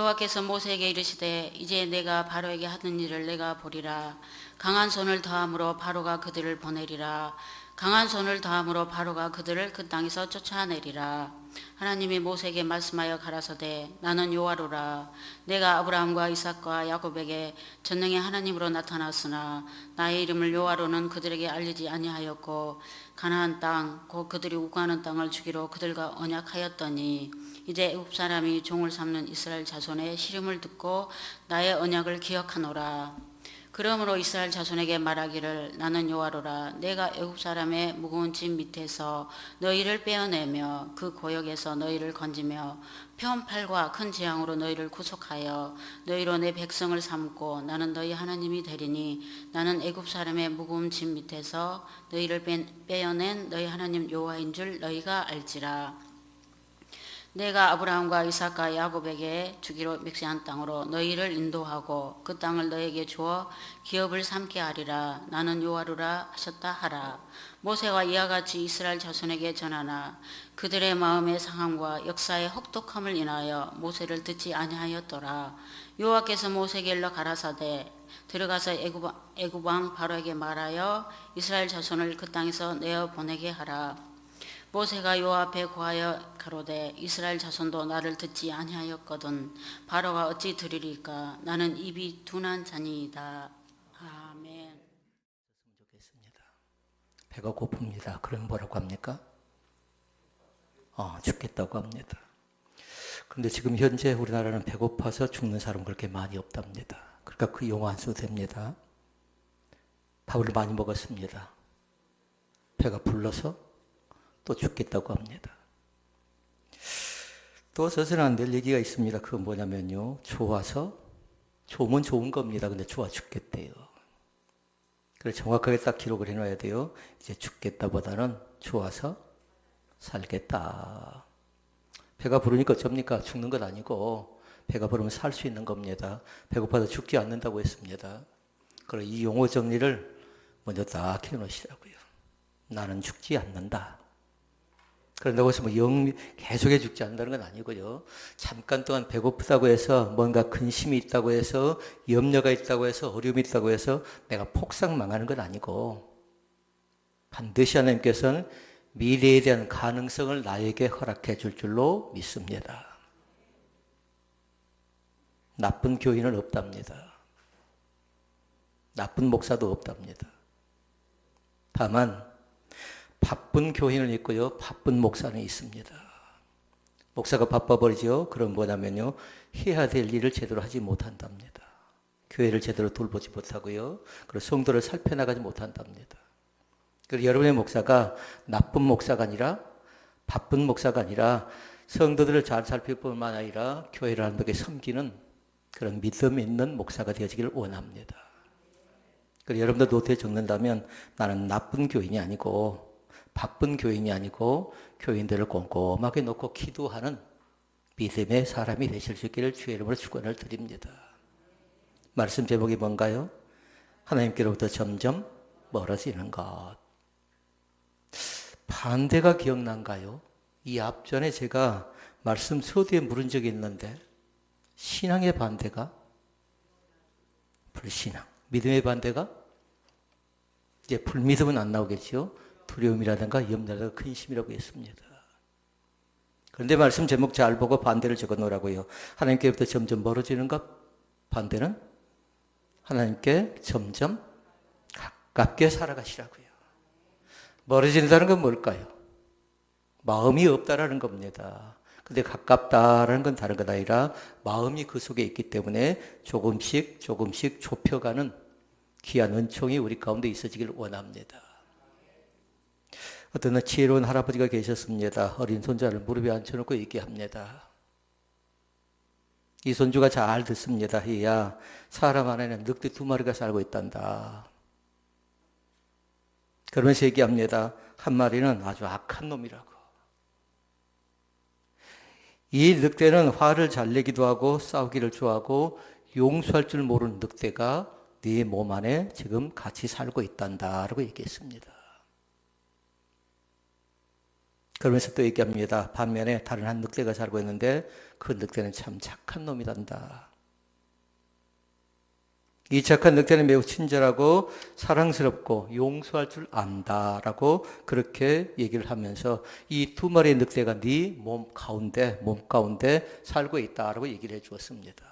여호와께서 모세에게 이르시되 이제 내가 바로에게 하는 일을 내가 보리라. 강한 손을 더함으로 바로가 그들을 보내리라. 강한 손을 더함으로 바로가 그들을 그 땅에서 쫓아내리라. 하나님이 모세에게 말씀하여 가라사대 나는 여호와로라. 내가 아브라함과 이삭과 야곱에게 전능의 하나님으로 나타났으나 나의 이름을 여호와로는 그들에게 알리지 아니하였고 가나안 땅 곧 그들이 우거하는 땅을 주기로 그들과 언약하였더니 이제 애굽 사람이 종을 삼는 이스라엘 자손의 시름을 듣고 나의 언약을 기억하노라. 그러므로 이스라엘 자손에게 말하기를 나는 여호와로라. 내가 애굽 사람의 무거운 짐 밑에서 너희를 빼어내며 그 고역에서 너희를 건지며 펴은 팔과 큰 재앙으로 너희를 구속하여 너희로 내 백성을 삼고 나는 너희 하나님이 되리니 나는 애굽 사람의 무거운 짐 밑에서 너희를 빼어낸 너희 하나님 여호와인 줄 너희가 알지라. 내가 아브라함과 이삭과 야곱에게 주기로 맹세한 땅으로 너희를 인도하고 그 땅을 너희에게 주어 기업을 삼게 하리라. 나는 여호와로라 하셨다 하라. 모세와 이와 같이 이스라엘 자손에게 전하나 그들의 마음의 상함과 역사의 혹독함을 인하여 모세를 듣지 아니하였더라. 여호와께서 모세에게 일러 가라사대 들어가서 애굽 왕 바로에게 말하여 이스라엘 자손을 그 땅에서 내어 보내게 하라. 모세가 여호와 앞에 고하여 가로되 이스라엘 자손도 나를 듣지 아니하였거든 바로가 어찌 들으리까. 나는 입이 둔한 자니이다. 아멘. 좋겠습니다. 배가 고픕니다. 그럼 뭐라고 합니까? 죽겠다고 합니다. 그런데 지금 현재 우리나라는 배고파서 죽는 사람 그렇게 많이 없답니다. 그러니까 그 용어 안 써도 됩니다. 밥을 많이 먹었습니다. 배가 불러서 또 죽겠다고 합니다. 또 서서는 늘 얘기가 있습니다. 그건 뭐냐면요. 좋으면 좋은 겁니다. 근데 좋아 죽겠대요. 그래서 정확하게 딱 기록을 해놔야 돼요. 이제 죽겠다보다는 좋아서 살겠다. 배가 부르니까 어쩝니까? 죽는 건 아니고 배가 부르면 살 수 있는 겁니다. 배고파서 죽지 않는다고 했습니다. 그리고 이 용어 정리를 먼저 딱 해놓으시라고요. 나는 죽지 않는다. 그런다고 해서 계속해 죽지 않는다는 건 아니고요. 잠깐 동안 배고프다고 해서 뭔가 근심이 있다고 해서 염려가 있다고 해서 어려움이 있다고 해서 내가 폭삭 망하는 건 아니고 반드시 하나님께서는 미래에 대한 가능성을 나에게 허락해 줄 줄로 믿습니다. 나쁜 교인은 없답니다. 나쁜 목사도 없답니다. 다만 바쁜 교인은 있고요. 바쁜 목사는 있습니다. 목사가 바빠버리죠. 그럼 뭐냐면요. 해야 될 일을 제대로 하지 못한답니다. 교회를 제대로 돌보지 못하고요. 그리고 성도를 살펴나가지 못한답니다. 그리고 여러분의 목사가 나쁜 목사가 아니라 바쁜 목사가 아니라 성도들을 잘 살필 뿐만 아니라 교회를 한벽에 섬기는 그런 믿음 있는 목사가 되어지기를 원합니다. 그리고 여러분들 노트에 적는다면 나는 나쁜 교인이 아니고 바쁜 교인이 아니고 교인들을 꼼꼼하게 놓고 기도하는 믿음의 사람이 되실 수 있기를 주의 이름으로 축원을 드립니다. 말씀 제목이 뭔가요? 하나님께로부터 점점 멀어지는 것. 반대가 기억난가요? 이 앞전에 제가 말씀 서두에 물은 적이 있는데 신앙의 반대가 불신앙, 믿음의 반대가 이제 불믿음은 안 나오겠죠. 두려움이라든가 염려라든가 근심이라고 했습니다. 그런데 말씀 제목 잘 보고 반대를 적어 놓으라고요. 하나님께부터 점점 멀어지는 것, 반대는 하나님께 점점 가깝게 살아가시라고요. 멀어진다는 건 뭘까요? 마음이 없다라는 겁니다. 근데 가깝다라는 건 다른 것 아니라 마음이 그 속에 있기 때문에 조금씩 좁혀가는 귀한 은총이 우리 가운데 있어지기를 원합니다. 어떤 지혜로운 할아버지가 계셨습니다. 어린 손자를 무릎에 앉혀놓고 얘기합니다. 이 손주가 잘 듣습니다. 야, 사람 안에는 늑대 2마리가 살고 있단다. 그러면서 얘기합니다. 한 마리는 아주 악한 놈이라고. 이 늑대는 화를 잘 내기도 하고 싸우기를 좋아하고 용서할 줄 모르는 늑대가 네 몸 안에 지금 같이 살고 있단다 라고 얘기했습니다. 그러면서 또 얘기합니다. 반면에 다른 한 늑대가 살고 있는데 그 늑대는 참 착한 놈이란다. 이 착한 늑대는 매우 친절하고 사랑스럽고 용서할 줄 안다라고 그렇게 얘기를 하면서 이 두 마리의 늑대가 네 몸 가운데 살고 있다라고 얘기를 해 주었습니다.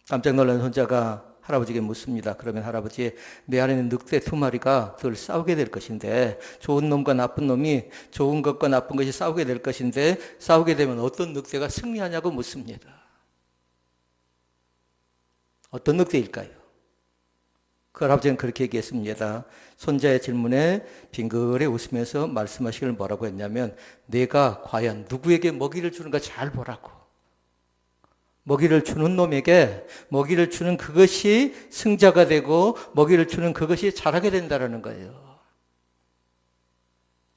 깜짝 놀란 손자가 할아버지에게 묻습니다. 그러면 할아버지, 내 안에 있는 늑대 두 마리가 늘 싸우게 될 것인데, 좋은 놈과 나쁜 놈이 좋은 것과 나쁜 것이 싸우게 될 것인데, 싸우게 되면 어떤 늑대가 승리하냐고 묻습니다. 어떤 늑대일까요? 그 할아버지는 그렇게 얘기했습니다. 손자의 질문에 빙그레 웃으면서 말씀하시기를 뭐라고 했냐면, 내가 과연 누구에게 먹이를 주는가 잘 보라고. 먹이를 주는 놈에게 먹이를 주는 그것이 승자가 되고 먹이를 주는 그것이 잘하게 된다는 거예요.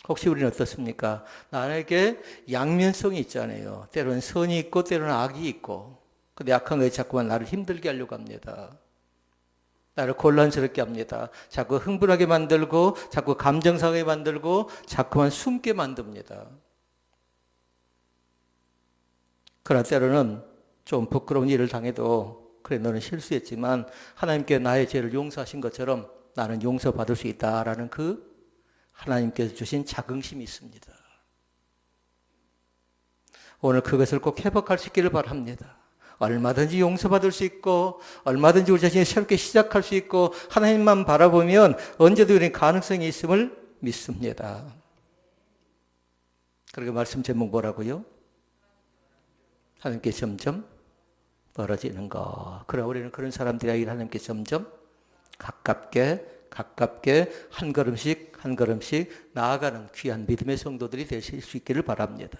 혹시 우리는 어떻습니까? 나에게 양면성이 있잖아요. 때로는 선이 있고 때로는 악이 있고, 근데 악한 것이 자꾸만 나를 힘들게 하려고 합니다. 나를 곤란스럽게 합니다. 자꾸 흥분하게 만들고 자꾸 감정 상하게 만들고 자꾸만 숨게 만듭니다. 그러나 때로는 좀 부끄러운 일을 당해도 그래 너는 실수했지만 하나님께 나의 죄를 용서하신 것처럼 나는 용서받을 수 있다라는 그 하나님께서 주신 자긍심이 있습니다. 오늘 그것을 꼭 회복할 수 있기를 바랍니다. 얼마든지 용서받을 수 있고 얼마든지 우리 자신이 새롭게 시작할 수 있고 하나님만 바라보면 언제든 우리는 가능성이 있음을 믿습니다. 그리고 말씀 제목 뭐라고요? 하나님께 점점 멀어지는 것. 그럼 우리는 그런 사람들이 하나님께 점점 가깝게 한 걸음씩 나아가는 귀한 믿음의 성도들이 되실 수 있기를 바랍니다.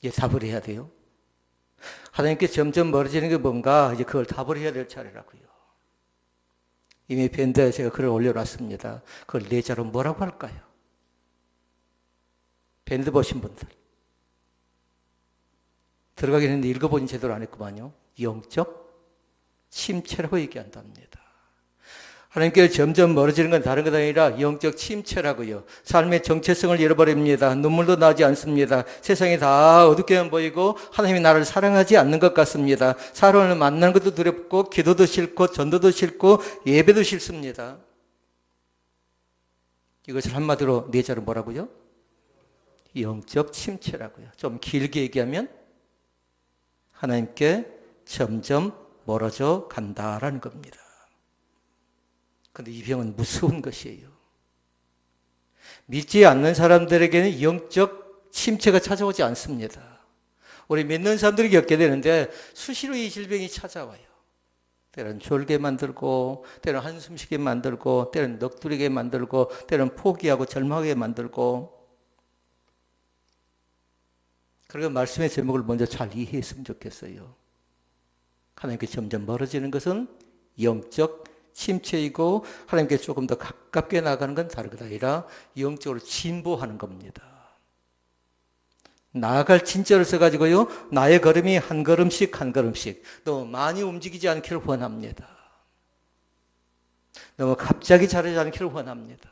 이제 답을 해야 돼요. 하나님께 점점 멀어지는 게 뭔가 이제 그걸 답을 해야 될 차례라고요. 이미 밴드에 제가 글을 올려놨습니다. 그걸 네 자로 뭐라고 할까요? 밴드 보신 분들. 들어가긴 했는데 읽어보니 제대로 안 했구만요. 영적 침체라고 얘기한답니다. 하나님께 점점 멀어지는 건 다른 것 아니라 영적 침체라고요. 삶의 정체성을 잃어버립니다. 눈물도 나지 않습니다. 세상이 다 어둡게만 보이고 하나님이 나를 사랑하지 않는 것 같습니다. 사람을 만나는 것도 두렵고 기도도 싫고 전도도 싫고 예배도 싫습니다. 이것을 한마디로 네 자로 뭐라고요? 영적 침체라고요. 좀 길게 얘기하면 하나님께 점점 멀어져 간다라는 겁니다. 그런데 이 병은 무서운 것이에요. 믿지 않는 사람들에게는 영적 침체가 찾아오지 않습니다. 우리 믿는 사람들이 겪게 되는데 수시로 이 질병이 찾아와요. 때로는 졸게 만들고, 때로는 한숨 쉬게 만들고, 때로는 넋두리게 만들고, 때로는 포기하고 절망하게 만들고. 그리고 말씀의 제목을 먼저 잘 이해했으면 좋겠어요. 하나님께 점점 멀어지는 것은 영적 침체이고 하나님께 조금 더 가깝게 나가는 건 다른 것 아니라 영적으로 진보하는 겁니다. 나아갈 진짜를 써가지고요. 나의 걸음이 한 걸음씩 너무 많이 움직이지 않기를 원합니다. 너무 갑자기 자라지 않기를 원합니다.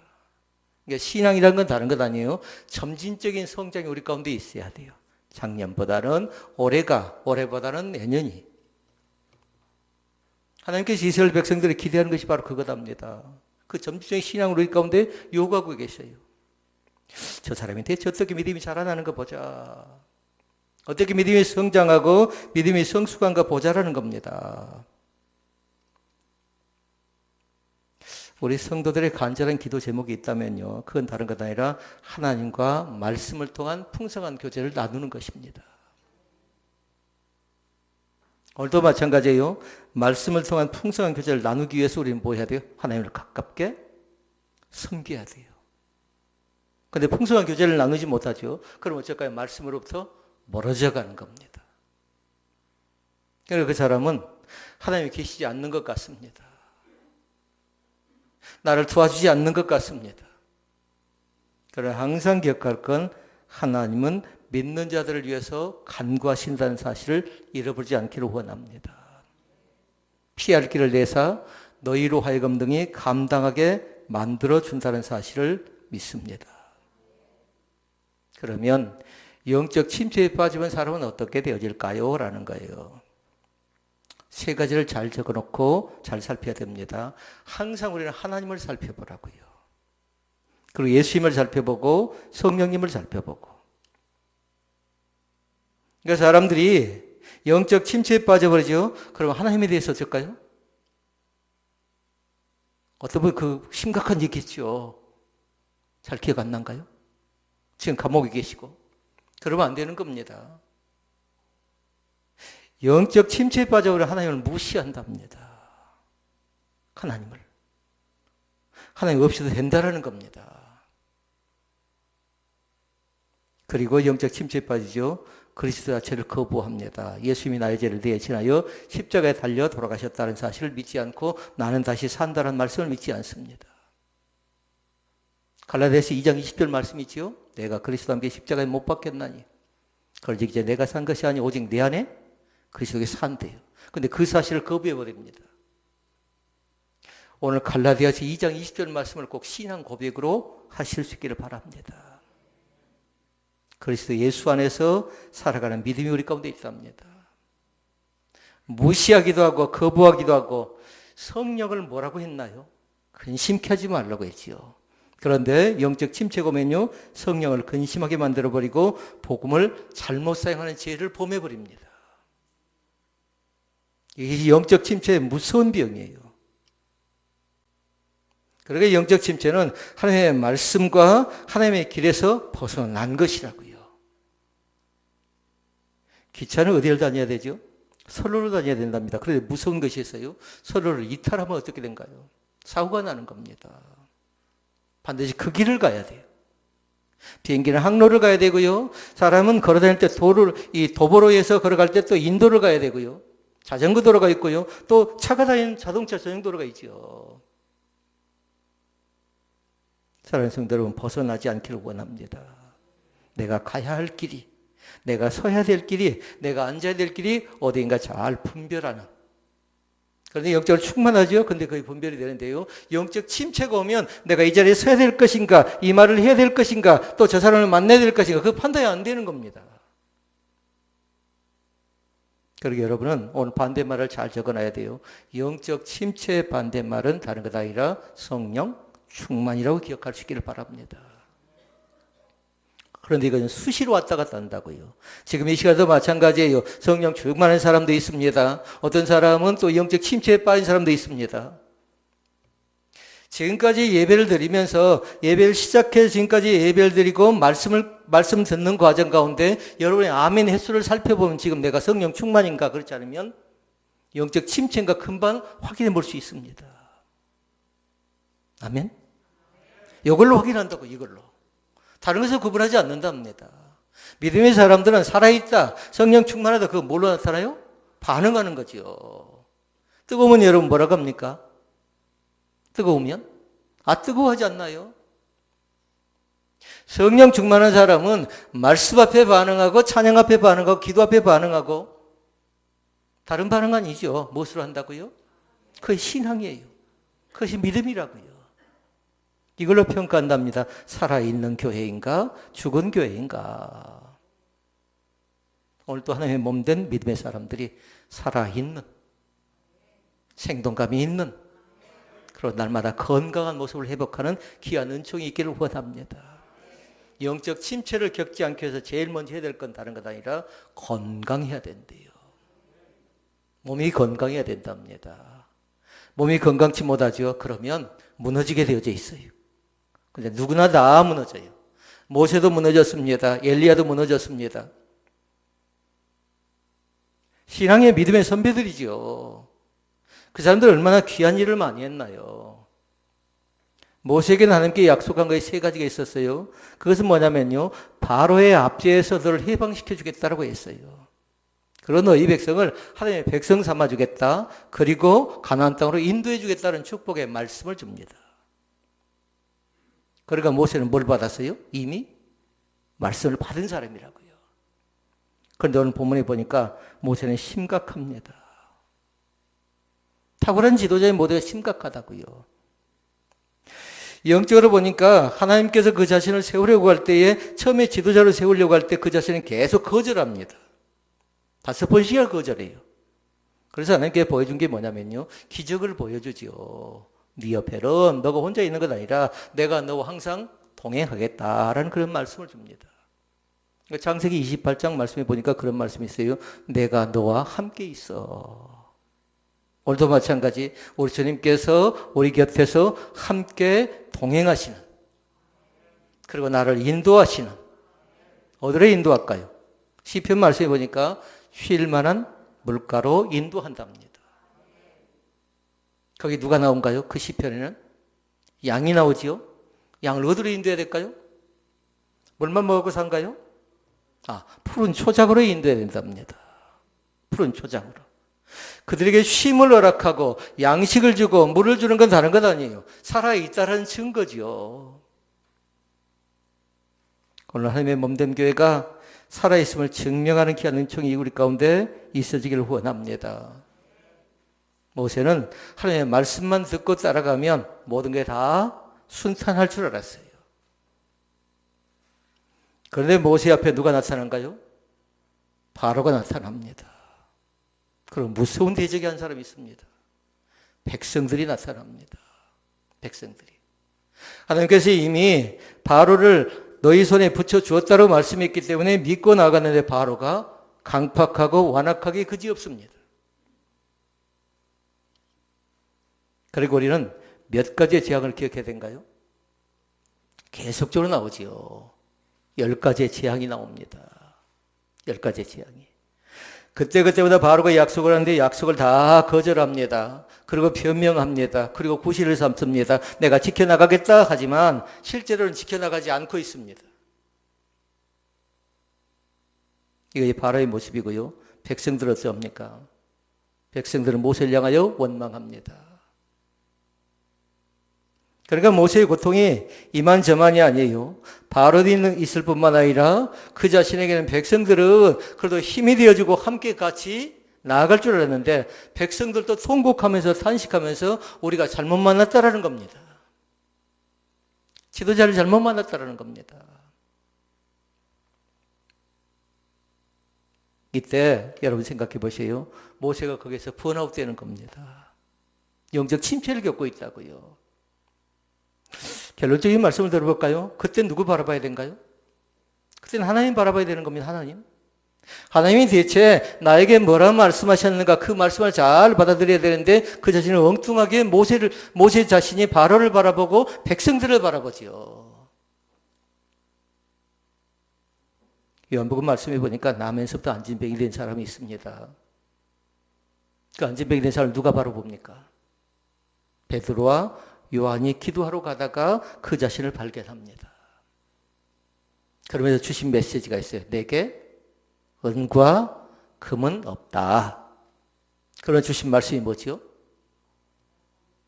그러니까 신앙이라는 건 다른 것 아니에요. 점진적인 성장이 우리 가운데 있어야 돼요. 작년보다는 올해보다는 내년이. 하나님께서 이스라엘 백성들이 기대하는 것이 바로 그거답니다. 그 점진적인 신앙을 우리 가운데 요구하고 계셔요. 저 사람이 대체 어떻게 믿음이 자라나는 거 보자. 어떻게 믿음이 성장하고 믿음이 성숙한가 보자라는 겁니다. 우리 성도들의 간절한 기도 제목이 있다면요. 그건 다른 것 아니라 하나님과 말씀을 통한 풍성한 교제를 나누는 것입니다. 오늘도 마찬가지예요. 말씀을 통한 풍성한 교제를 나누기 위해서 우리는 뭐 해야 돼요? 하나님을 가깝게 섬겨야 돼요. 그런데 풍성한 교제를 나누지 못하죠. 그럼 어쩔까요? 말씀으로부터 멀어져 가는 겁니다. 그래서 그 사람은 하나님이 계시지 않는 것 같습니다. 나를 도와주지 않는 것 같습니다. 그러나 항상 기억할 건 하나님은 믿는 자들을 위해서 간구하신다는 사실을 잃어버리지 않기를 원합니다. 피할 길을 내사 너희로 하여금 등이 감당하게 만들어준다는 사실을 믿습니다. 그러면 영적 침체에 빠지면 사람은 어떻게 되어질까요? 라는 거예요. 세 가지를 잘 적어놓고 잘 살펴야 됩니다. 항상 우리는 하나님을 살펴보라고요. 그리고 예수님을 살펴보고 성령님을 살펴보고. 그러니까 사람들이 영적 침체에 빠져버리죠. 그럼 하나님에 대해서 어쩔까요? 어떤 분 그 심각한 얘기겠죠. 잘 기억 안 난가요? 지금 감옥에 계시고. 그러면 안 되는 겁니다. 영적 침체에 빠져버려 하나님을 무시한답니다. 하나님을. 하나님 없이도 된다라는 겁니다. 그리고 영적 침체에 빠지죠. 그리스도 자체를 거부합니다. 예수님이 나의 죄를 대신하여 십자가에 달려 돌아가셨다는 사실을 믿지 않고 나는 다시 산다는 말씀을 믿지 않습니다. 갈라디아서 2장 20절 말씀이지요. 내가 그리스도와 함께 십자가에 못 박혔나니 그러지 이제 내가 산 것이 아니 오직 내 안에 그리스도가 산대요. 근데 그 사실을 거부해버립니다. 오늘 갈라디아서 2장 20절 말씀을 꼭 신앙 고백으로 하실 수 있기를 바랍니다. 그리스도 예수 안에서 살아가는 믿음이 우리 가운데 있답니다. 무시하기도 하고 거부하기도 하고 성령을 뭐라고 했나요? 근심케 하지 말라고 했지요. 그런데 영적 침체가 오면요, 성령을 근심하게 만들어버리고 복음을 잘못 사용하는 죄를 범해버립니다. 이게 영적 침체의 무서운 병이에요. 그러니까 영적 침체는 하나님의 말씀과 하나님의 길에서 벗어난 것이라고요. 기차는 어디를 다녀야 되죠? 선로로 다녀야 된답니다. 그런데 무서운 것이 있어요. 선로를 이탈하면 어떻게 된가요? 사고가 나는 겁니다. 반드시 그 길을 가야 돼요. 비행기는 항로를 가야 되고요. 사람은 걸어다닐 때 이 도보로에서 걸어갈 때 또 인도를 가야 되고요. 자전거 도로가 있고요. 또 차가 다니는 자동차 전용 도로가 있죠. 사랑하는 성도 여러분, 벗어나지 않기를 원합니다. 내가 가야 할 길이, 내가 서야 될 길이, 내가 앉아야 될 길이 어디인가 잘 분별하는. 그런데 영적으로 충만하죠. 근데 거의 분별이 되는데요. 영적 침체가 오면 내가 이 자리에 서야 될 것인가, 이 말을 해야 될 것인가, 또 저 사람을 만나야 될 것인가, 그 판단이 안 되는 겁니다. 그러게 여러분은 오늘 반대말을 잘 적어놔야 돼요. 영적 침체의 반대말은 다른 것 아니라 성령 충만이라고 기억할 수 있기를 바랍니다. 그런데 이건 수시로 왔다 갔다 한다고요. 지금 이 시간도 마찬가지예요. 성령 충만한 사람도 있습니다. 어떤 사람은 또 영적 침체에 빠진 사람도 있습니다. 지금까지 예배를 드리면서 예배를 시작해서 지금까지 예배를 드리고 말씀 듣는 과정 가운데 여러분의 아멘 횟수를 살펴보면 지금 내가 성령 충만인가 그렇지 않으면 영적 침체인가 금방 확인해 볼 수 있습니다. 아멘? 이걸로 확인한다고, 이걸로. 다른 것을 구분하지 않는답니다. 믿음의 사람들은 살아있다, 성령 충만하다, 그거 뭘로 나타나요? 반응하는 거죠. 뜨거우면 여러분 뭐라고 합니까? 뜨거우면? 뜨거워하지 않나요? 성령 충만한 사람은 말씀 앞에 반응하고 찬양 앞에 반응하고 기도 앞에 반응하고 다른 반응 아니죠. 무엇으로 한다고요? 그게 신앙이에요. 그것이 믿음이라고요. 이걸로 평가한답니다. 살아있는 교회인가 죽은 교회인가. 오늘 또 하나님의 몸된 믿음의 사람들이 살아있는 생동감이 있는 그런 날마다 건강한 모습을 회복하는 귀한 은총이 있기를 원합니다. 영적 침체를 겪지 않기 위해서 제일 먼저 해야 될 건 다른 것 아니라 건강해야 된대요. 몸이 건강해야 된답니다. 몸이 건강치 못하죠. 그러면 무너지게 되어져 있어요. 근데 누구나 다 무너져요. 모세도 무너졌습니다. 엘리야도 무너졌습니다. 신앙의 믿음의 선배들이죠. 그 사람들 얼마나 귀한 일을 많이 했나요? 모세에게는 하나님께 약속한 것이 세 가지가 있었어요. 그것은 뭐냐면요, 바로의 압제에서 너를 해방시켜 주겠다라고 했어요. 그런 너희 백성을 하나님의 백성 삼아 주겠다. 그리고 가나안 땅으로 인도해 주겠다는 축복의 말씀을 줍니다. 그러니까 모세는 뭘 받았어요? 이미 말씀을 받은 사람이라고요. 그런데 오늘 본문에 보니까 모세는 심각합니다. 탁월한 지도자의 모두가 심각하다고요. 영적으로 보니까 하나님께서 그 자신을 세우려고 할 때에 처음에 지도자로 세우려고 할 때 그 자신은 계속 거절합니다. 5번씩이나 거절해요. 그래서 하나님께 보여준 게 뭐냐면요. 기적을 보여주지요. 네 옆에는 너가 혼자 있는 것 아니라 내가 너와 항상 동행하겠다라는 그런 말씀을 줍니다. 창세기 28장 말씀에 보니까 그런 말씀이 있어요. 내가 너와 함께 있어. 오늘도 마찬가지 우리 주님께서 우리 곁에서 함께 동행하시는, 그리고 나를 인도하시는, 어디로 인도할까요? 시편 말씀에 보니까 쉴 만한 물가로 인도한답니다. 거기 누가 나온가요? 그 시편에는 양이 나오지요. 양을 어디로 인도해야 될까요? 물만 먹고 산가요? 푸른 초장으로 인도해야 된답니다. 푸른 초장으로. 그들에게 쉼을 허락하고 양식을 주고 물을 주는 건 다른 것 아니에요. 살아있다는 증거죠. 오늘 하나님의 몸된 교회가 살아있음을 증명하는 귀한 은총이 우리 가운데 있어지기를 원합니다. 모세는 하나님의 말씀만 듣고 따라가면 모든 게 다 순탄할 줄 알았어요. 그런데 모세 앞에 누가 나타난가요? 바로가 나타납니다. 그리고 무서운 대적이 한 사람이 있습니다. 백성들이 나타납니다. 백성들이. 하나님께서 이미 바로를 너희 손에 붙여주었다고 말씀했기 때문에 믿고 나갔는데 바로가 강팍하고 완악하기 그지없습니다. 그리고 우리는 몇 가지의 재앙을 기억해야 되는가요? 계속적으로 나오지요. 10가지의 재앙이 나옵니다. 10가지의 재앙이. 그때마다 바로가 약속을 하는데 약속을 다 거절합니다. 그리고 변명합니다. 그리고 구실을 삼습니다. 내가 지켜나가겠다 하지만 실제로는 지켜나가지 않고 있습니다. 이게 바로의 모습이고요. 백성들은 어떻습니까? 백성들은 모세를 향하여 원망합니다. 그러니까 모세의 고통이 이만저만이 아니에요. 바로에 있을 뿐만 아니라 그 자신에게는 백성들은 그래도 힘이 되어주고 함께 같이 나아갈 줄 알았는데 백성들도 통곡하면서 탄식하면서 우리가 잘못 만났다라는 겁니다. 지도자를 잘못 만났다라는 겁니다. 이때 여러분 생각해 보세요. 모세가 거기서 번아웃 되는 겁니다. 영적 침체를 겪고 있다고요. 결론적인 말씀을 들어볼까요? 그때 누구 바라봐야 되는가요? 그때는 하나님 바라봐야 되는 겁니다. 하나님. 하나님이 대체 나에게 뭐라 말씀하셨는가 그 말씀을 잘 받아들여야 되는데 그 자신을 엉뚱하게 모세 자신이 바로를 바라보고 백성들을 바라보지요. 요한복음 말씀해 보니까 남에서부터 안진병이 된 사람이 있습니다. 그 안진병이 된 사람을 누가 바라봅니까? 베드로와 요한이 기도하러 가다가 그 자신을 발견합니다. 그러면서 주신 메시지가 있어요. 내게 은과 금은 없다. 그러나 주신 말씀이 뭐지요?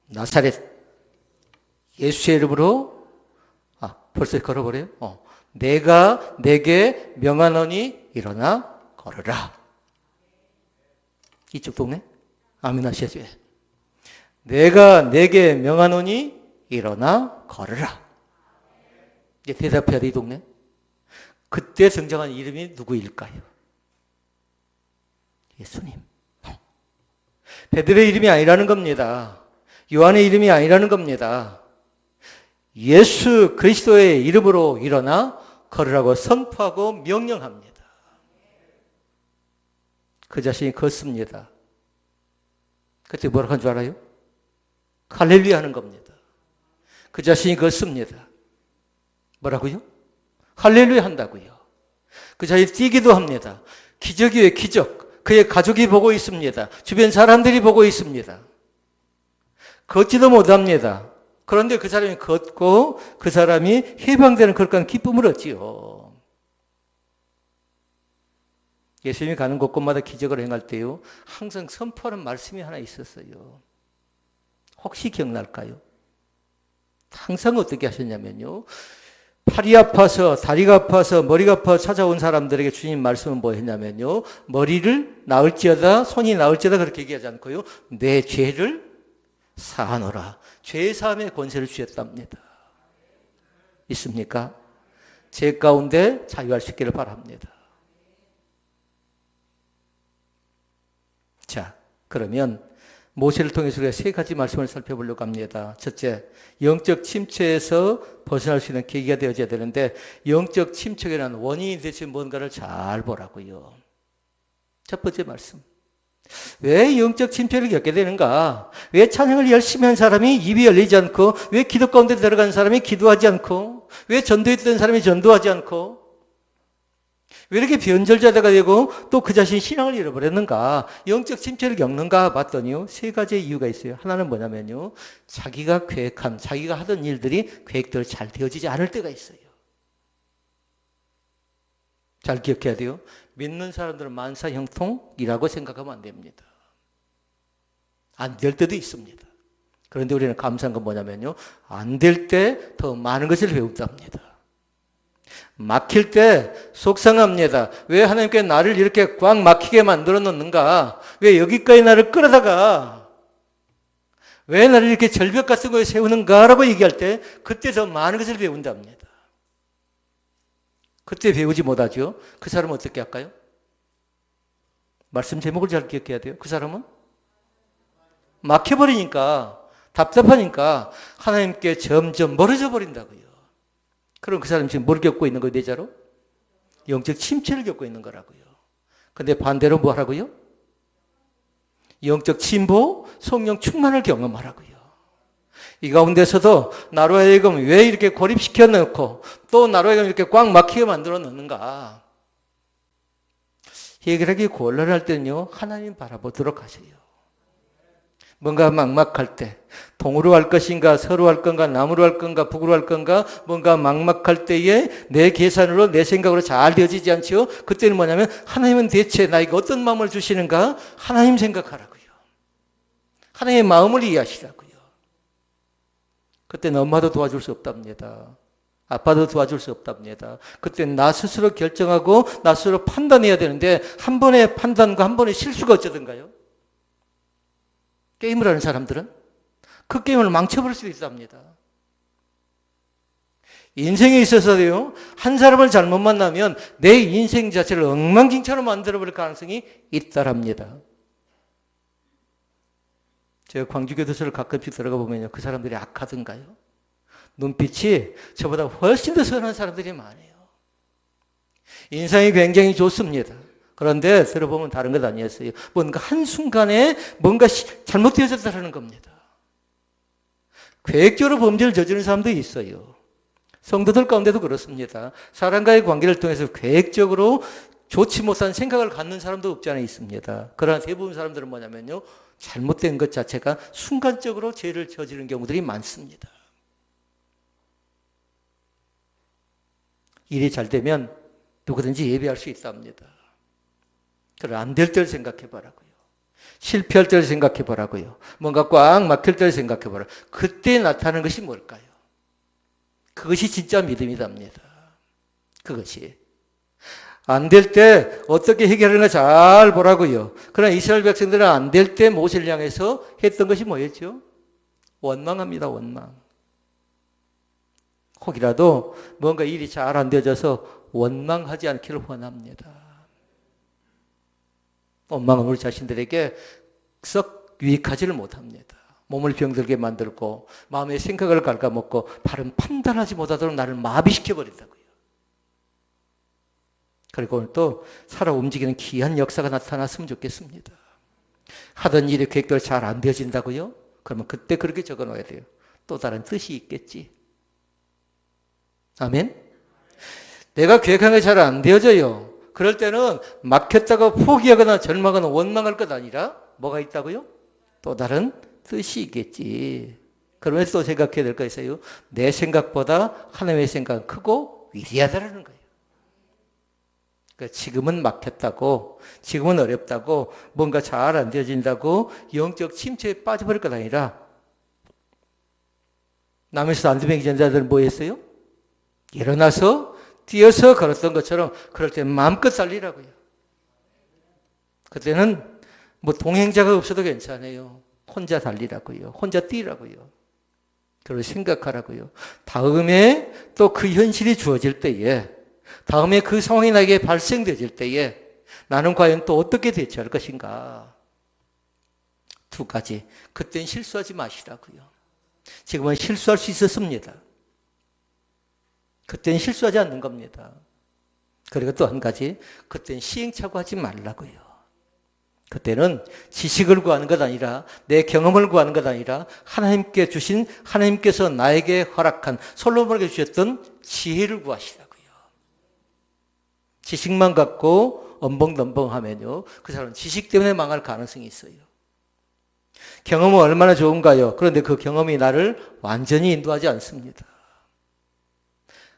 나사렛 예수의 이름으로 벌써 걸어버려요? 내가 내게 명하노니 일어나 걸으라. 이쪽 동네? 아멘 하셔야죠. 내가 내게 명하노니 일어나 걸으라. 이제 대답해야 돼, 이 동네. 그때 등장한 이름이 누구일까요? 예수님. 베드로의 이름이 아니라는 겁니다. 요한의 이름이 아니라는 겁니다. 예수 그리스도의 이름으로 일어나 걸으라고 선포하고 명령합니다. 그 자신이 걷습니다. 그때 뭐라고 한 줄 알아요? 할렐루야 하는 겁니다. 그 자신이 걷습니다. 뭐라고요? 할렐루야 한다고요. 그 자신이 뛰기도 합니다. 기적이에요, 기적. 그의 가족이 보고 있습니다. 주변 사람들이 보고 있습니다. 걷지도 못합니다. 그런데 그 사람이 걷고 그 사람이 해방되는 그런 기쁨을 얻지요. 예수님이 가는 곳곳마다 기적을 행할 때요, 항상 선포하는 말씀이 하나 있었어요. 혹시 기억날까요? 항상 어떻게 하셨냐면요, 팔이 아파서 다리가 아파서 머리가 아파 찾아온 사람들에게 주님 말씀은 뭐 했냐면요, 머리를 나을지어다 손이 나을지어다 그렇게 얘기하지 않고요, 내 죄를 사하노라. 죄 사함의 권세를 주셨답니다. 있습니까? 제 가운데 자유할 수 있기를 바랍니다. 자, 그러면 모세를 통해서 우리가 세 가지 말씀을 살펴보려고 합니다. 첫째, 영적 침체에서 벗어날 수 있는 계기가 되어져야 되는데 영적 침체에 대한 원인이 대체 뭔가를 잘 보라고요. 첫 번째 말씀. 왜 영적 침체를 겪게 되는가? 왜 찬양을 열심히 한 사람이 입이 열리지 않고, 왜 기도 가운데 들어간 사람이 기도하지 않고, 왜 전도했던 사람이 전도하지 않고, 왜 이렇게 변절자가 되고 또 그 자신이 신앙을 잃어버렸는가? 영적 침체를 겪는가 봤더니요, 세 가지의 이유가 있어요. 하나는 뭐냐면요, 자기가 계획한, 자기가 하던 일들이 계획대로 잘 되어지지 않을 때가 있어요. 잘 기억해야 돼요. 믿는 사람들은 만사형통이라고 생각하면 안 됩니다. 안 될 때도 있습니다. 그런데 우리는 감사한 건 뭐냐면요, 안 될 때 더 많은 것을 배운답니다. 막힐 때 속상합니다. 왜 하나님께 나를 이렇게 꽉 막히게 만들어 놓는가? 왜 여기까지 나를 끌어다가? 왜 나를 이렇게 절벽 같은 거에 세우는가라고 얘기할 때 그때 더 많은 것을 배운답니다. 그때 배우지 못하죠. 그 사람은 어떻게 할까요? 말씀 제목을 잘 기억해야 돼요. 그 사람은 막혀버리니까, 답답하니까 하나님께 점점 멀어져 버린다고요. 그럼 그 사람이 지금 뭘 겪고 있는 거예요, 내자로? 영적 침체를 겪고 있는 거라고요. 근데 반대로 뭐 하라고요? 영적 침보, 성령 충만을 경험하라고요. 이 가운데서도 나로 하여금 왜 이렇게 고립시켜 놓고 또 나로 하여금 이렇게 꽉 막히게 만들어 놓는가? 해결하기 곤란할 때는요, 하나님 바라보도록 하세요. 뭔가 막막할 때, 동으로 할 것인가, 서로 할 건가, 남으로 할 건가, 북으로 할 건가, 뭔가 막막할 때에 내 계산으로, 내 생각으로 잘 되어지지 않죠? 그때는 뭐냐면, 하나님은 대체 나에게 어떤 마음을 주시는가? 하나님 생각하라고요. 하나님의 마음을 이해하시라고요. 그때는 엄마도 도와줄 수 없답니다. 아빠도 도와줄 수 없답니다. 그때 나 스스로 결정하고 나 스스로 판단해야 되는데 한 번의 판단과 한 번의 실수가 어쩌든가요? 게임을 하는 사람들은 그 게임을 망쳐버릴 수도 있답니다. 인생에 있어서도요, 한 사람을 잘못 만나면 내 인생 자체를 엉망진창으로 만들어버릴 가능성이 있다랍니다. 제가 광주교도소를 가끔씩 들어가 보면요, 그 사람들이 악하던가요? 눈빛이 저보다 훨씬 더 선한 사람들이 많아요. 인상이 굉장히 좋습니다. 그런데 들어보면 다른 것 아니었어요. 뭔가 한순간에 뭔가 잘못되어졌다는 겁니다. 계획적으로 범죄를 저지르는 사람도 있어요. 성도들 가운데도 그렇습니다. 사람과의 관계를 통해서 계획적으로 좋지 못한 생각을 갖는 사람도 없지 않아 있습니다. 그러나 대부분 사람들은 뭐냐면요, 잘못된 것 자체가 순간적으로 죄를 저지르는 경우들이 많습니다. 일이 잘 되면 누구든지 예배할 수 있답니다. 그러나 안 될 때를 생각해 보라고요. 실패할 때를 생각해 보라고요. 뭔가 꽉 막힐 때를 생각해 보라. 그때 나타나는 것이 뭘까요? 그것이 진짜 믿음이답니다. 그것이. 안 될 때 어떻게 해결하는가 잘 보라고요. 그러나 이스라엘 백성들은 안 될 때 모세를 향해서 했던 것이 뭐였죠? 원망합니다. 원망. 혹이라도 뭔가 일이 잘 안 되어져서 원망하지 않기를 원합니다. 원망은 우리 자신들에게 썩 유익하지를 못합니다. 몸을 병들게 만들고 마음의 생각을 갉아먹고 바른 판단하지 못하도록 나를 마비시켜버린다고요. 그리고 오늘 또 살아 움직이는 귀한 역사가 나타났으면 좋겠습니다. 하던 일이 계획대로 잘 안 되어진다고요? 그러면 그때 그렇게 적어놓아야 돼요. 또 다른 뜻이 있겠지. 아멘? 내가 계획한 게 잘 안 되어져요. 그럴 때는 막혔다고 포기하거나 절망하거나 원망할 것 아니라 뭐가 있다고요? 또 다른 뜻이 있겠지. 그러면서 또 생각해야 될 거 있어요. 내 생각보다 하나님의 생각은 크고 위대하다는 거예요. 그러니까 지금은 막혔다고, 지금은 어렵다고, 뭔가 잘 안 되어진다고 영적 침체에 빠져버릴 것 아니라 남에서 안 되면 전자들은 뭐 했어요? 일어나서 뛰어서 걸었던 것처럼 그럴 때 마음껏 달리라고요. 그때는 뭐 동행자가 없어도 괜찮아요. 혼자 달리라고요. 혼자 뛰라고요. 그걸 생각하라고요. 다음에 또 그 현실이 주어질 때에, 다음에 그 상황이 나에게 발생되질 때에 나는 과연 또 어떻게 대처할 것인가? 두 가지. 그땐 실수하지 마시라고요. 지금은 실수할 수 있었습니다. 그땐 실수하지 않는 겁니다. 그리고 또 한 가지, 그땐 시행착오하지 말라고요. 그때는 지식을 구하는 것 아니라, 내 경험을 구하는 것 아니라 하나님께 주신, 하나님께서 나에게 허락한, 솔로몬에게 주셨던 지혜를 구하시라고요. 지식만 갖고 엄벙덤벙하면요, 그 사람은 지식 때문에 망할 가능성이 있어요. 경험은 얼마나 좋은가요? 그런데 그 경험이 나를 완전히 인도하지 않습니다.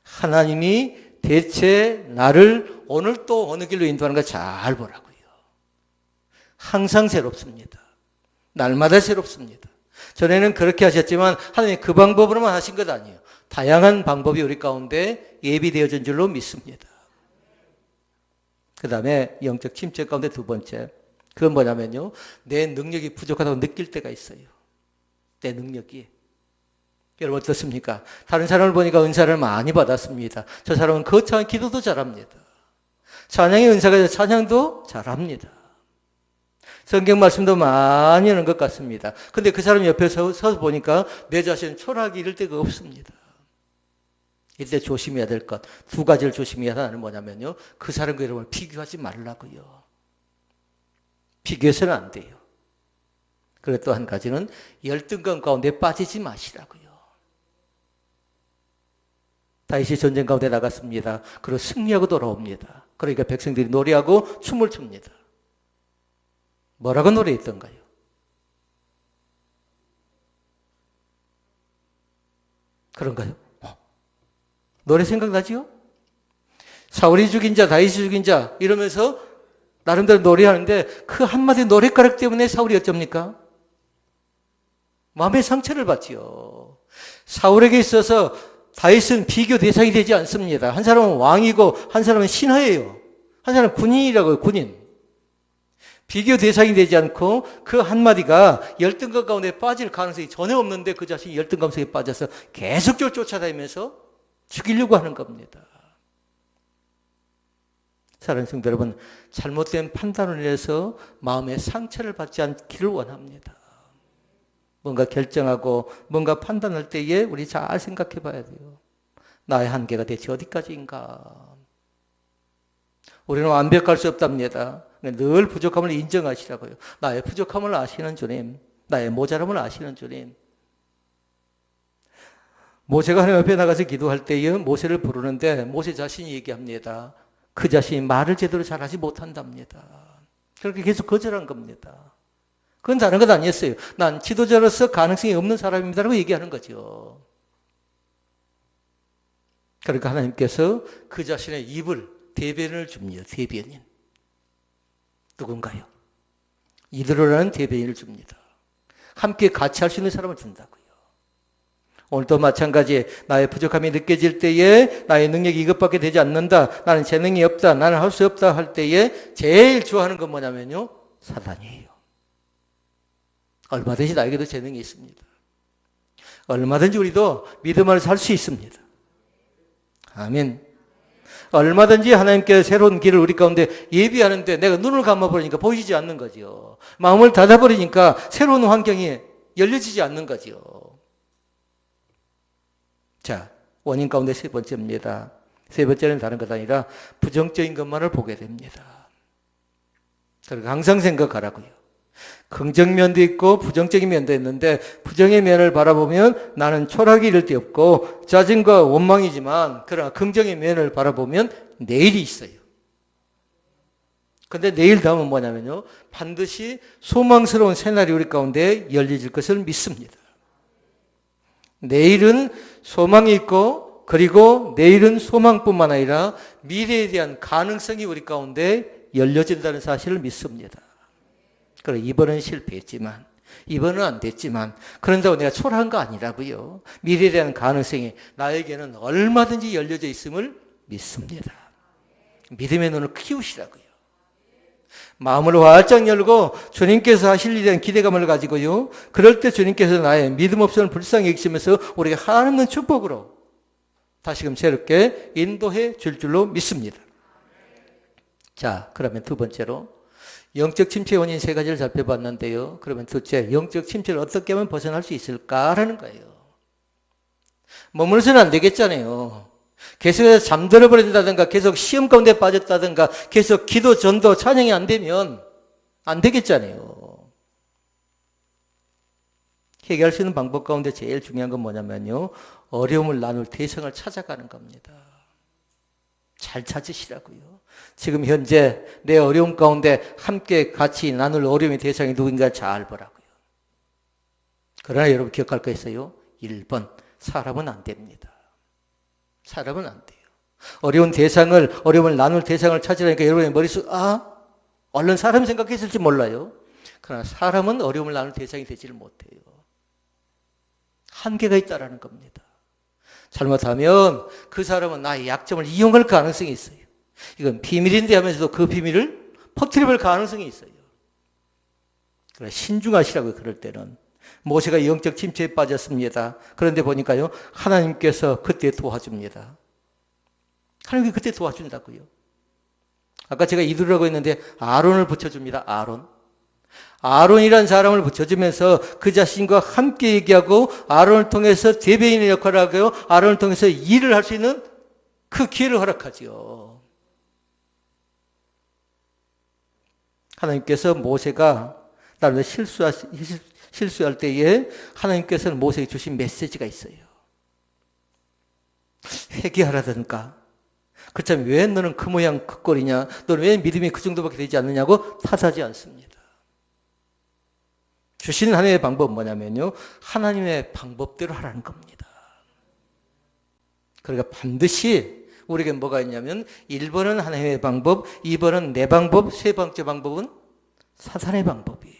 하나님이 대체 나를 오늘 또 어느 길로 인도하는가 잘 보라고요. 항상 새롭습니다. 날마다 새롭습니다. 전에는 그렇게 하셨지만 하나님이 그 방법으로만 하신 것 아니에요. 다양한 방법이 우리 가운데 예비되어진 줄로 믿습니다. 그 다음에 영적 침체 가운데 두 번째, 그건 뭐냐면요, 내 능력이 부족하다고 느낄 때가 있어요. 내 능력이. 여러분 어떻습니까? 다른 사람을 보니까 은사를 많이 받았습니다. 저 사람은 거창한 기도도 잘합니다. 찬양의 은사가 있어서 찬양도 잘합니다. 성경 말씀도 많이 하는 것 같습니다. 근데 그 사람 옆에 서서 보니까 내 자신은 초라하게 이럴 데가 없습니다. 이때 조심해야 될 것, 두 가지를 조심해야 하나는 뭐냐면요, 그 사람과 여러분을 비교하지 말라고요. 비교해서는 안 돼요. 그리고 또 한 가지는 열등감 가운데 빠지지 마시라고요. 다윗이 전쟁 가운데 나갔습니다. 그리고 승리하고 돌아옵니다. 그러니까 백성들이 노래하고 춤을 춥니다. 뭐라고 노래했던가요? 그런가요? 노래 생각나지요? 사울이 죽인 자, 다윗이 죽인 자 이러면서 나름대로 노래하는데 그 한마디 노랫가락 때문에 사울이 어쩝니까? 마음의 상처를 받지요. 사울에게 있어서 다윗은 비교 대상이 되지 않습니다. 한 사람은 왕이고 한 사람은 신하예요. 한 사람은 군인이라고요. 군인. 비교 대상이 되지 않고 그 한마디가 열등감 가운데 빠질 가능성이 전혀 없는데 그 자신이 열등감 속에 빠져서 계속적으로 쫓아다니면서 죽이려고 하는 겁니다. 사랑하는 성도 여러분, 잘못된 판단을 해서 마음의 상처를 받지 않기를 원합니다. 뭔가 결정하고 뭔가 판단할 때에 우리 잘 생각해 봐야 돼요. 나의 한계가 대체 어디까지인가? 우리는 완벽할 수 없답니다. 늘 부족함을 인정하시라고요. 나의 부족함을 아시는 주님, 나의 모자람을 아시는 주님. 모세가 하나님 앞에 나가서 기도할 때에 모세를 부르는데 모세 자신이 얘기합니다. 그 자신이 말을 제대로 잘하지 못한답니다. 그렇게 계속 거절한 겁니다. 그건 다른 것 아니었어요. 난 지도자로서 가능성이 없는 사람입니다라고 얘기하는 거죠. 그러니까 하나님께서 그 자신의 입을 대변을 줍니다. 대변인. 누군가요? 이들어라는 대변인을 줍니다. 함께 같이 할 수 있는 사람을 준다고요. 오늘도 마찬가지 나의 부족함이 느껴질 때에 나의 능력이 이것밖에 되지 않는다. 나는 재능이 없다. 나는 할 수 없다 할 때에 제일 좋아하는 건 뭐냐면요. 사단이에요. 얼마든지 나에게도 재능이 있습니다. 얼마든지 우리도 믿음 안에서 할 수 있습니다. 아멘. 얼마든지 하나님께 새로운 길을 우리 가운데 예비하는데 내가 눈을 감아버리니까 보이지 않는 거죠. 마음을 닫아버리니까 새로운 환경이 열려지지 않는 거죠. 자, 원인 가운데 세 번째입니다. 세 번째는 다른 것 아니라 부정적인 것만을 보게 됩니다. 그러니까 항상 생각하라고요. 긍정 면도 있고 부정적인 면도 있는데 부정의 면을 바라보면 나는 초라하게 이를 데 없고 짜증과 원망이지만 그러나 긍정의 면을 바라보면 내일이 있어요. 근데 내일 다음은 뭐냐면요. 반드시 소망스러운 새날이 우리 가운데 열려질 것을 믿습니다. 내일은 소망이 있고 그리고 내일은 소망뿐만 아니라 미래에 대한 가능성이 우리 가운데 열려진다는 사실을 믿습니다. 그래, 이번은 실패했지만, 이번은 안 됐지만, 그런다고 내가 초라한 거 아니라고요. 미래에 대한 가능성이 나에게는 얼마든지 열려져 있음을 믿습니다. 믿음의 눈을 키우시라고요. 마음을 활짝 열고 주님께서 하실 일에 대한 기대감을 가지고요. 그럴 때 주님께서 나의 믿음 없음을 불쌍히 여기시면서 우리가 하나님의 축복으로 다시금 새롭게 인도해 줄 줄로 믿습니다. 자, 그러면 두 번째로 영적 침체의 원인 세 가지를 살펴봤는데요. 그러면 둘째, 영적 침체를 어떻게 하면 벗어날 수 있을까라는 거예요. 머물러서는 안 되겠잖아요. 계속해서 잠들어 버린다든가 계속 시험 가운데 빠졌다든가 계속 기도, 전도, 찬양이 안 되면 안 되겠잖아요. 해결할 수 있는 방법 가운데 제일 중요한 건 뭐냐면요. 어려움을 나눌 대상을 찾아가는 겁니다. 잘 찾으시라고요. 지금 현재 내 어려움 가운데 함께 같이 나눌 어려움의 대상이 누군가 잘 보라고요. 그러나 여러분 기억할 거 있어요. 1번, 사람은 안 됩니다. 사람은 안 돼요. 어려움을 나눌 대상을 찾으라니까 여러분의 머릿속, 얼른 사람 생각했을지 몰라요. 그러나 사람은 어려움을 나눌 대상이 되지를 못해요. 한계가 있다라는 겁니다. 잘못하면 그 사람은 나의 약점을 이용할 가능성이 있어요. 이건 비밀인데 하면서도 그 비밀을 퍼뜨려볼 가능성이 있어요. 그러나 신중하시라고요. 그럴 때는. 모세가 영적 침체에 빠졌습니다. 그런데 보니까요. 하나님께서 그때 도와줍니다. 하나님이 그때 도와준다고요. 아까 제가 이두라고 했는데 아론을 붙여줍니다. 아론이라는 사람을 붙여주면서 그 자신과 함께 얘기하고 아론을 통해서 대변인의 역할을 하고요. 아론을 통해서 일을 할 수 있는 그 기회를 허락하지요. 하나님께서 모세가 나름대로 실수할 때에 하나님께서는 모세에게 주신 메시지가 있어요. 회개하라든가. 그렇다면 왜 너는 그 모양 그 꼴이냐? 너는 왜 믿음이 그 정도밖에 되지 않느냐고 탓하지 않습니다. 주신 하나님의 방법은 뭐냐면요. 하나님의 방법대로 하라는 겁니다. 그러니까 반드시 우리에게 뭐가 있냐면 1번은 하나님의 방법, 2번은 내 방법, 세 번째 방법은 사탄의 방법이에요.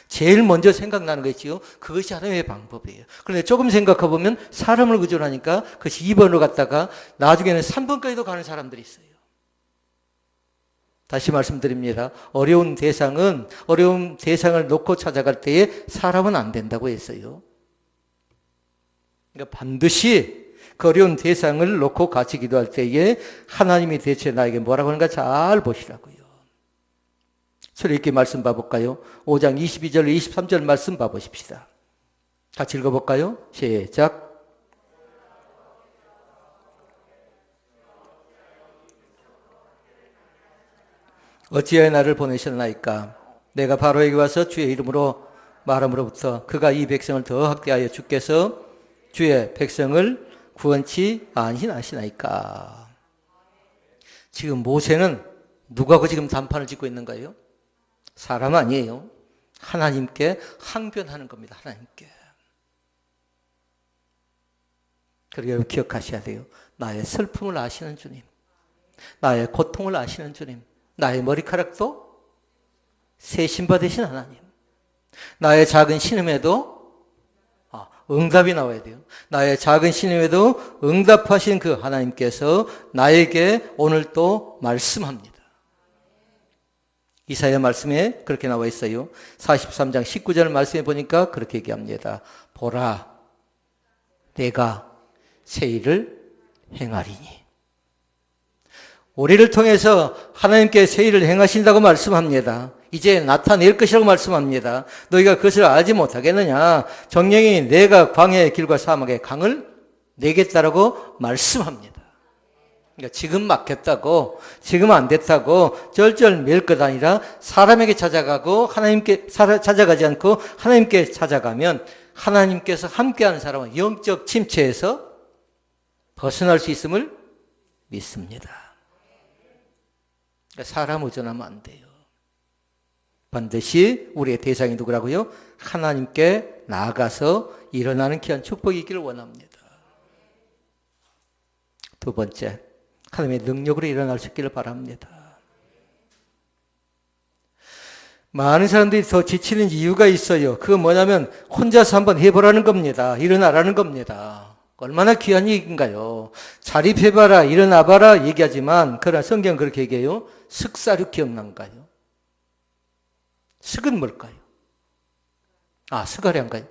제일 먼저 생각나는 거 있지요. 그것이 하나님의 방법이에요. 그런데 조금 생각해보면 사람을 의존하니까 그것이 2번으로 갔다가 나중에는 3번까지도 가는 사람들이 있어요. 다시 말씀드립니다. 어려운 대상을 놓고 찾아갈 때에 사람은 안 된다고 했어요. 그러니까 반드시 그 어려운 대상을 놓고 같이 기도할 때에 하나님이 대체 나에게 뭐라고 하는가 잘 보시라고요. 소리 있게 말씀 봐볼까요? 5장 22절, 23절 말씀 봐보십시다. 같이 읽어볼까요? 시작. 어찌하여 나를 보내셨나이까? 내가 바로에게 와서 주의 이름으로 말함으로부터 그가 이 백성을 더 학대하여 주께서 주의 백성을 구원치 아니하시나이까? 지금 모세는 누구하고 지금 단판을 짓고 있는 거예요? 사람 아니에요. 하나님께 항변하는 겁니다. 하나님께. 그리고 여러분 기억하셔야 돼요. 나의 슬픔을 아시는 주님, 나의 고통을 아시는 주님, 나의 머리카락도 세심받으신 하나님, 나의 작은 신음에도 응답이 나와야 돼요. 나의 작은 신음에도 응답하신 그 하나님께서 나에게 오늘 또 말씀합니다. 이사야 말씀에 그렇게 나와 있어요. 43장 19절 말씀에 보니까 그렇게 얘기합니다. 보라, 내가 새 일을 행하리니. 우리를 통해서 하나님께 새 일을 행하신다고 말씀합니다. 이제 나타낼 것이라고 말씀합니다. 너희가 그것을 알지 못하겠느냐? 정령이 내가 광야의 길과 사막의 강을 내겠다라고 말씀합니다. 그러니까 지금 막혔다고, 지금 안 됐다고 절절 맬 것 아니라 사람에게 찾아가고 하나님께 찾아가지 않고 하나님께 찾아가면 하나님께서 함께하는 사람은 영적 침체에서 벗어날 수 있음을 믿습니다. 그러니까 사람 의존하면 안 돼요. 반드시 우리의 대상이 누구라고요? 하나님께 나아가서 일어나는 귀한 축복이 있기를 원합니다. 두 번째, 하나님의 능력으로 일어날 수 있기를 바랍니다. 많은 사람들이 더 지치는 이유가 있어요. 그건 뭐냐면 혼자서 한번 해보라는 겁니다. 일어나라는 겁니다. 얼마나 귀한 얘기인가요? 자립해봐라, 일어나봐라 얘기하지만 그러나 성경은 그렇게 얘기해요. 슥사륙 기억난가요? 석은 뭘까요? 스가랴인가요?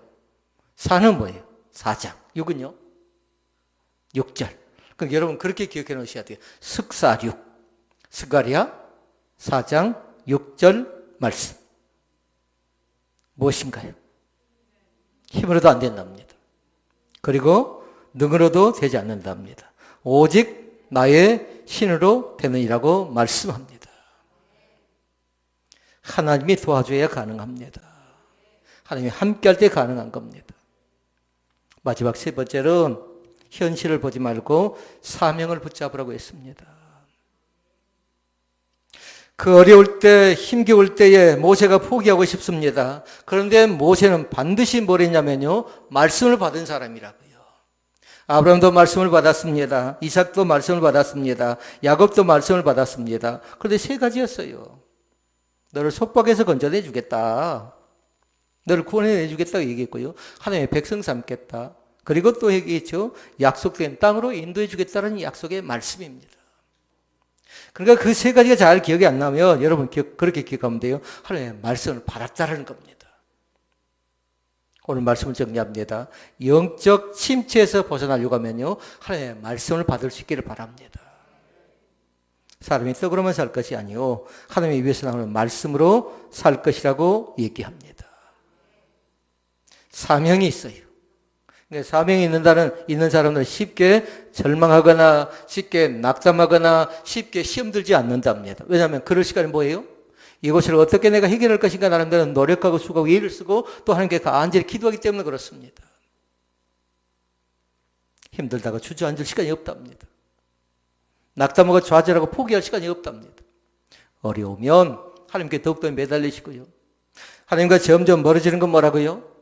사는 뭐예요? 4장. 6은요? 6절. 그럼 여러분 그렇게 기억해 놓으셔야 돼요. 석사륙. 스가랴 4장 6절 말씀. 무엇인가요? 힘으로도 안 된답니다. 그리고 능으로도 되지 않는답니다. 오직 나의 신으로 되느니라고 말씀합니다. 하나님이 도와줘야 가능합니다. 하나님이 함께할 때 가능한 겁니다. 마지막 세 번째는 현실을 보지 말고 사명을 붙잡으라고 했습니다. 그 어려울 때, 힘겨울 때에 모세가 포기하고 싶습니다. 그런데 모세는 반드시 뭘 했냐면요, 말씀을 받은 사람이라고요. 아브라함도 말씀을 받았습니다. 이삭도 말씀을 받았습니다. 야곱도 말씀을 받았습니다. 그런데 세 가지였어요. 너를 속박에서 건져내 주겠다. 너를 구원해 주겠다고 얘기했고요. 하나님의 백성 삼겠다. 그리고 또 얘기했죠. 약속된 땅으로 인도해 주겠다는 약속의 말씀입니다. 그러니까 그 세 가지가 잘 기억이 안 나면 여러분 그렇게 기억하면 돼요. 하나님의 말씀을 받았다는 겁니다. 오늘 말씀을 정리합니다. 영적 침체에서 벗어나려고 하면요, 하나님의 말씀을 받을 수 있기를 바랍니다. 사람이 떡으로만 살 것이 아니요 하나님의 입에서 나오는 말씀으로 살 것이라고 얘기합니다. 사명이 있어요. 그러니까 사명이 있는 사람들은 쉽게 절망하거나 쉽게 낙담하거나 쉽게 시험 들지 않는답니다. 왜냐하면 그럴 시간이 뭐예요? 이것을 어떻게 내가 해결할 것인가 나름대로 노력하고 수고하고 예를 쓰고 또 하나님께 간절히 기도하기 때문에 그렇습니다. 힘들다가 주저앉을 시간이 없답니다. 낙담하고 좌절하고 포기할 시간이 없답니다. 어려우면 하나님께 더욱더 매달리시고요. 하나님과 점점 멀어지는 건 뭐라고요?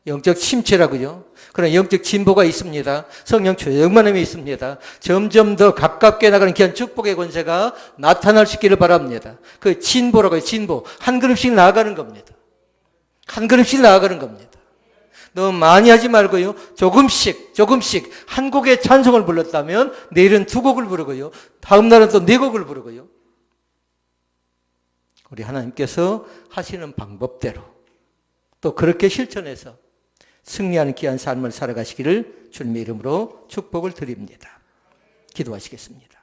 영적 침체라고요. 그런 영적 진보가 있습니다. 성령 충만함이 있습니다. 점점 더 가깝게 나가는 귀한 축복의 권세가 나타날 수 있기를 바랍니다. 그 진보라고요. 진보. 한 걸음씩 나아가는 겁니다. 한 걸음씩 나아가는 겁니다. 너무 많이 하지 말고요. 조금씩 한 곡의 찬송을 불렀다면 내일은 두 곡을 부르고요. 다음 날은 또 네 곡을 부르고요. 우리 하나님께서 하시는 방법대로 또 그렇게 실천해서 승리하는 귀한 삶을 살아가시기를 주님의 이름으로 축복을 드립니다. 기도하시겠습니다.